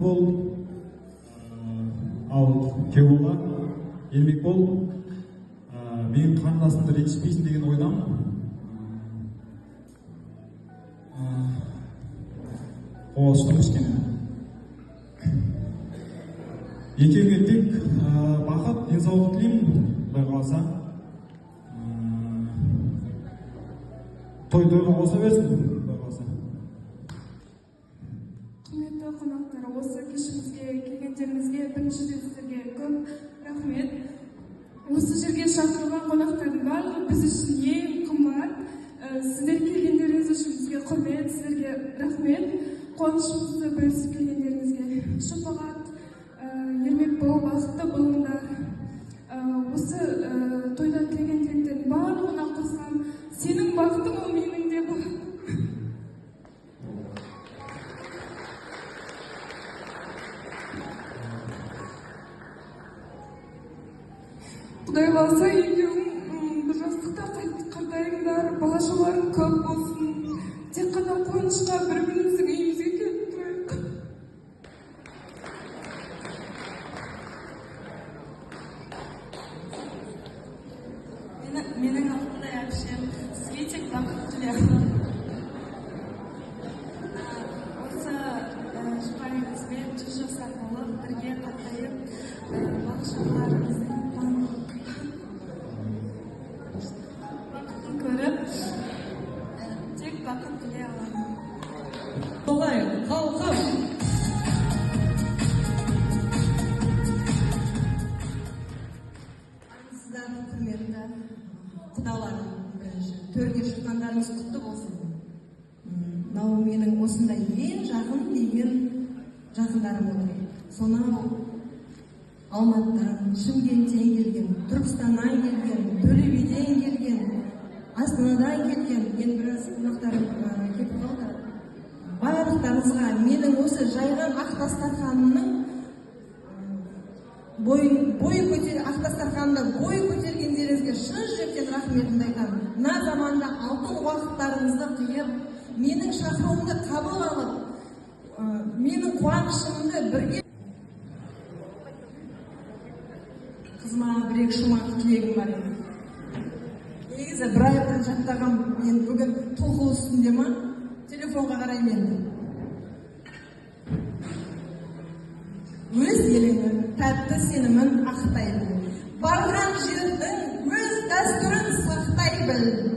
Бол ал Кеула Елмек бол менің қарындасымды ренжітпейсің деген ойдамын. Қоғалшылық кішкене. Екеуіңе тек бақыт, денсаулық тілеймін, Құдай қаласа. Той-тойға қоса берсін, Құдай қаласа. Құрметті қонақтар, осы кешімізге келгендеріңізге біріншіден сіздерге көп рахмет. Осы жерге шақырылған қонақтардың барлығы біз үшін ең қымбат. Сіздер келгендеріңіз үшін бізге құрмет, сіздерге рахмет. Қуанышымызды бөлісіп келгендеріңізге шапағат, ермек бол, бақытты болыңдар. Осы тойда тілеген тілектердің барлығына қосам, сенің бақытың ол менің де бақытым. Құдай қаласа екеуің бір жастықта қартайыңдар, бала-шағаларың көп болсын. Тек қана қуанышқа бір-біріміздің үйімізге келіп тұрайық. Менің алтындай әпшем, сізге тек бақыт тілеймін. Осы жұбайыңызбен 100 жасар болып, бірге қартайып, бала-шағаларыңыздың бақытын көріп, тек бақыт тілей аламын. Солай, халқым! Армысыздар, құрметті құдаларым, төрге шыққандарыңыз құтты болсын. Мынау менің осындай ең жақын деген жақындарым отыр. Сонау Алматыдан, Шымкенттен келген, Түркістаннан келген, Төле Биден келген, Астанадан келген, мен біраз қонақтарым кетіп қалды. Барлықтарыңызға менің осы жайған ақ дастарханымның ақ дастарханында бой көтергендеріңізге шын жүректен рахметімді айтамын. Мына заманда алтын уақыттарыңызды қиып, менің шақыруымды қабыл алып, менің қуанышымды бірге. Қызыма бір-екі шумақ тілегім бар еді. Негізі бір айдан жаттаған, мен бүгін толқу үстінде ма, телефонға қараймын енді. Өз еліңнің тәтті сенімін ақтайды. Барған жердің өз дәстүрін сақтай біл.